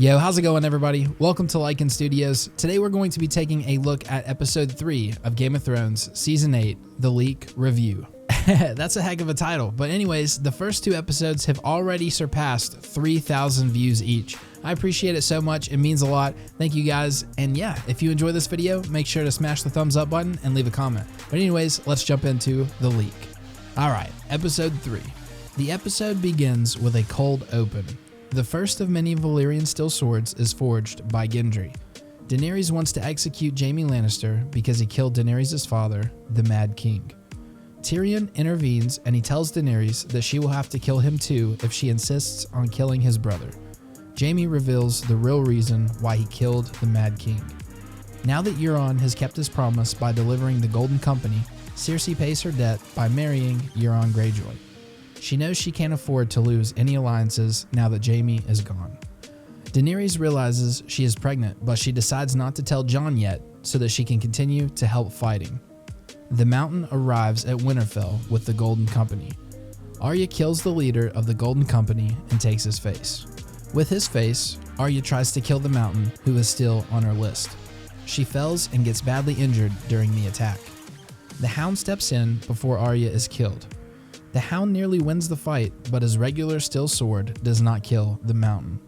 Yo, how's it going, everybody? Welcome to Lycan Studios. Today we're going to be taking a look at episode 3 of Game of Thrones season 8, The Leak Review. That's a heck of a title, but anyways, the first 2 episodes have already surpassed 3,000 views each. I appreciate it so much. It means a lot. Thank you guys. And yeah, if you enjoy this video, make sure to smash the thumbs up button and leave a comment. But anyways, let's jump into The Leak. All right, episode 3. The episode begins with a cold open. The first of many Valyrian steel swords is forged by Gendry. Daenerys wants to execute Jaime Lannister because he killed Daenerys' father, the Mad King. Tyrion intervenes and he tells Daenerys that she will have to kill him too if she insists on killing his brother. Jaime reveals the real reason why he killed the Mad King. Now that Euron has kept his promise by delivering the Golden Company, Cersei pays her debt by marrying Euron Greyjoy. She knows she can't afford to lose any alliances now that Jaime is gone. Daenerys realizes she is pregnant, but she decides not to tell Jon yet so that she can continue to help fighting. The Mountain arrives at Winterfell with the Golden Company. Arya kills the leader of the Golden Company and takes his face. With his face, Arya tries to kill the Mountain, who is still on her list. She falls and gets badly injured during the attack. The Hound steps in before Arya is killed. The Hound nearly wins the fight, but his regular steel sword does not kill the Mountain.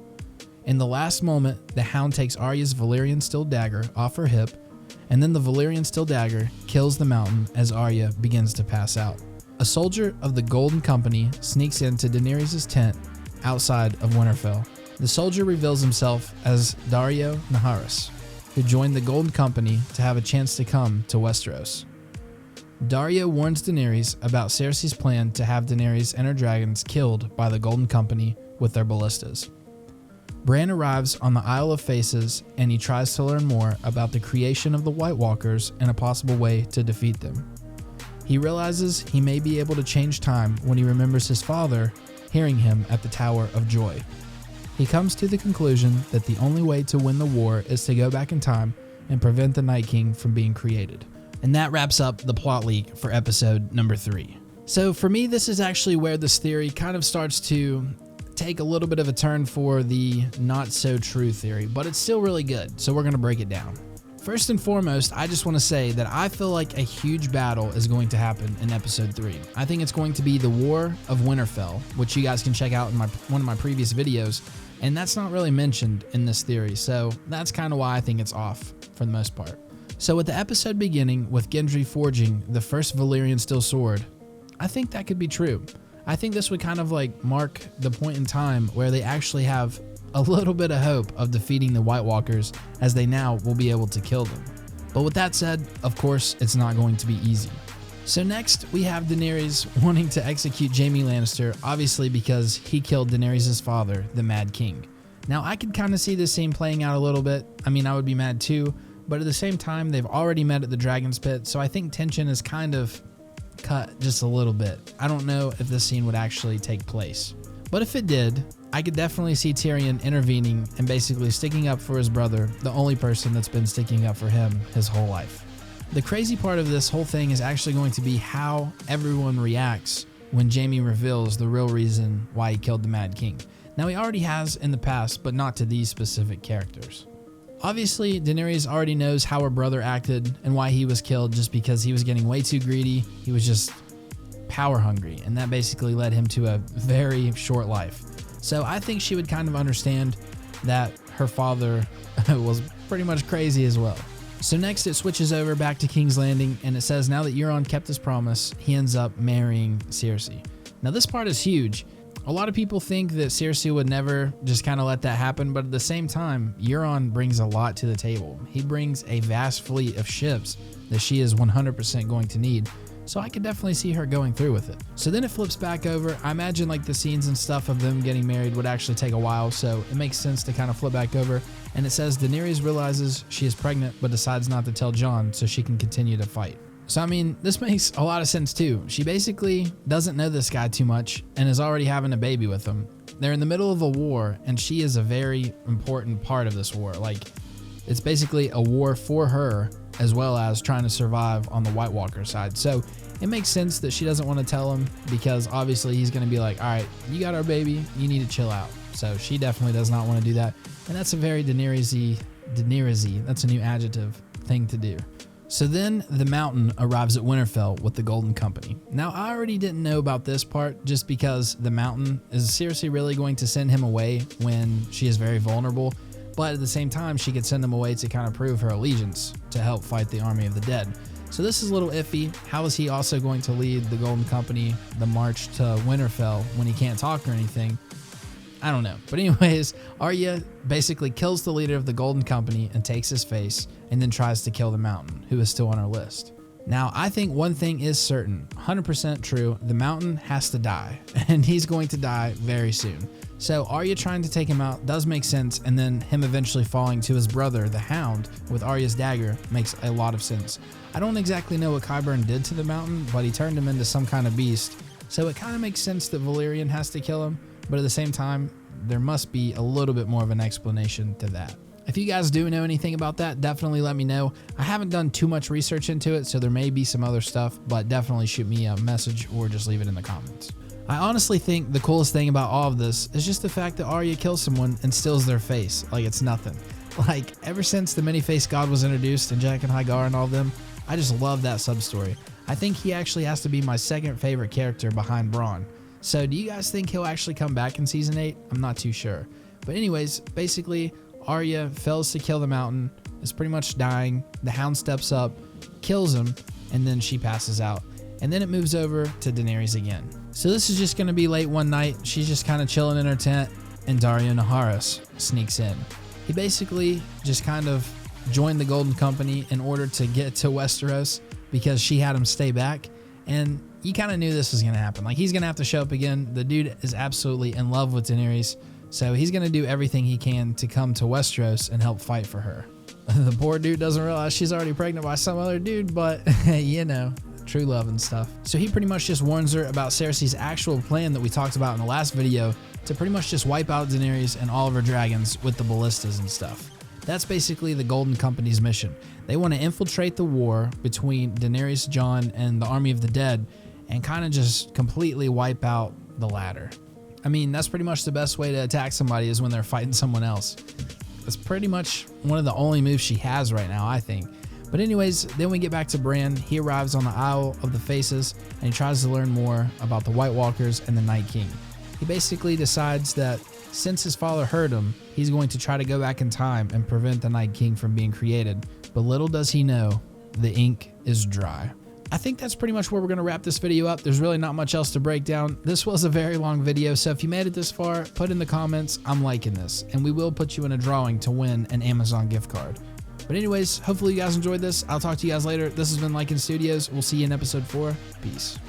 In the last moment, the Hound takes Arya's Valyrian steel dagger off her hip, and then the Valyrian steel dagger kills the Mountain as Arya begins to pass out. A soldier of the Golden Company sneaks into Daenerys' tent outside of Winterfell. The soldier reveals himself as Daario Naharis, who joined the Golden Company to have a chance to come to Westeros. Daario warns Daenerys about Cersei's plan to have Daenerys and her dragons killed by the Golden Company with their ballistas. Bran arrives on the Isle of Faces and he tries to learn more about the creation of the White Walkers and a possible way to defeat them. He realizes he may be able to change time when he remembers his father hearing him at the Tower of Joy. He comes to the conclusion that the only way to win the war is to go back in time and prevent the Night King from being created. And that wraps up the plot leak for episode number 3. So for me, this is actually where this theory kind of starts to take a little bit of a turn for the not so true theory, but it's still really good. So we're going to break it down. First and foremost, I just want to say that I feel like a huge battle is going to happen in episode 3. I think it's going to be the War of Winterfell, which you guys can check out in one of my previous videos. And that's not really mentioned in this theory. So that's kind of why I think it's off for the most part. So with the episode beginning with Gendry forging the first Valyrian steel sword, I think that could be true. I think this would kind of like mark the point in time where they actually have a little bit of hope of defeating the White Walkers, as they now will be able to kill them. But with that said, of course, it's not going to be easy. So next, we have Daenerys wanting to execute Jaime Lannister, obviously because he killed Daenerys' father, the Mad King. Now, I could kind of see this scene playing out a little bit. I mean, I would be mad too. But at the same time, they've already met at the Dragon's Pit, so I think tension is kind of cut just a little bit. I don't know if this scene would actually take place. But if it did, I could definitely see Tyrion intervening and basically sticking up for his brother, the only person that's been sticking up for him his whole life. The crazy part of this whole thing is actually going to be how everyone reacts when Jaime reveals the real reason why he killed the Mad King. Now, he already has in the past, but not to these specific characters. Obviously, Daenerys already knows how her brother acted and why he was killed, just because he was getting way too greedy. He was just power hungry, and that basically led him to a very short life. So I think she would kind of understand that her father was pretty much crazy as well. So next it switches over back to King's Landing, and it says now that Euron kept his promise, he ends up marrying Cersei. Now this part is huge. A lot of people think that Cersei would never just kind of let that happen, but at the same time, Euron brings a lot to the table. He brings a vast fleet of ships that she is 100% going to need, so I could definitely see her going through with it. So then it flips back over. I imagine like the scenes and stuff of them getting married would actually take a while, so it makes sense to kind of flip back over. And it says Daenerys realizes she is pregnant but decides not to tell Jon so she can continue to fight. So, I mean, this makes a lot of sense too. She basically doesn't know this guy too much and is already having a baby with him. They're in the middle of a war, and she is a very important part of this war. Like, it's basically a war for her, as well as trying to survive on the White Walker side. So it makes sense that she doesn't want to tell him, because obviously he's going to be like, all right, you got our baby, you need to chill out. So she definitely does not want to do that. And that's a very Daenerys-y, that's a new adjective, thing to do. So then the Mountain arrives at Winterfell with the Golden Company. Now, I already didn't know about this part just because the Mountain is seriously really going to send him away when she is very vulnerable. But at the same time, she could send him away to kind of prove her allegiance to help fight the army of the dead. So this is a little iffy. How is he also going to lead the Golden Company the march to Winterfell when he can't talk or anything? I don't know. But anyways, Arya basically kills the leader of the Golden Company and takes his face and then tries to kill the Mountain, who is still on her list. Now, I think one thing is certain, 100% true, the Mountain has to die, and he's going to die very soon. So Arya trying to take him out does make sense, and then him eventually falling to his brother, the Hound, with Arya's dagger makes a lot of sense. I don't exactly know what Qyburn did to the Mountain, but he turned him into some kind of beast, so it kind of makes sense that Valyrian has to kill him, but at the same time, there must be a little bit more of an explanation to that. If you guys do know anything about that, definitely let me know. I haven't done too much research into it, so there may be some other stuff, but definitely shoot me a message or just leave it in the comments. I honestly think the coolest thing about all of this is just the fact that Arya kills someone and steals their face like it's nothing. Like, ever since the many-faced god was introduced in Jack and Hagar and all of them, I just love that sub-story. I think he actually has to be my second favorite character behind Bronn. So do you guys think he'll actually come back in Season 8? I'm not too sure. But anyways, basically, Arya fails to kill the Mountain, is pretty much dying. The Hound steps up, kills him, and then she passes out. And then it moves over to Daenerys again. So this is just going to be late one night. She's just kind of chilling in her tent, and Daario Naharis sneaks in. He basically just kind of joined the Golden Company in order to get to Westeros because she had him stay back. And you kind of knew this was going to happen. Like, he's going to have to show up again. The dude is absolutely in love with Daenerys, so he's going to do everything he can to come to Westeros and help fight for her. The poor dude doesn't realize she's already pregnant by some other dude, but you know, true love and stuff. So he pretty much just warns her about Cersei's actual plan that we talked about in the last video to pretty much just wipe out Daenerys and all of her dragons with the ballistas and stuff. That's basically the Golden Company's mission. They want to infiltrate the war between Daenerys, Jon, and the Army of the Dead and kind of just completely wipe out the latter. I mean, that's pretty much the best way to attack somebody is when they're fighting someone else. That's pretty much one of the only moves she has right now, I think. But anyways, then we get back to Bran. He arrives on the Isle of the Faces, and he tries to learn more about the White Walkers and the Night King. He basically decides that since his father hurt him, he's going to try to go back in time and prevent the Night King from being created. But little does he know, the ink is dry. I think that's pretty much where we're going to wrap this video up. There's really not much else to break down. This was a very long video, so if you made it this far, put in the comments, I'm liking this, and we will put you in a drawing to win an Amazon gift card. But anyways, hopefully you guys enjoyed this. I'll talk to you guys later. This has been Lycan Studios. We'll see you in episode 4. Peace.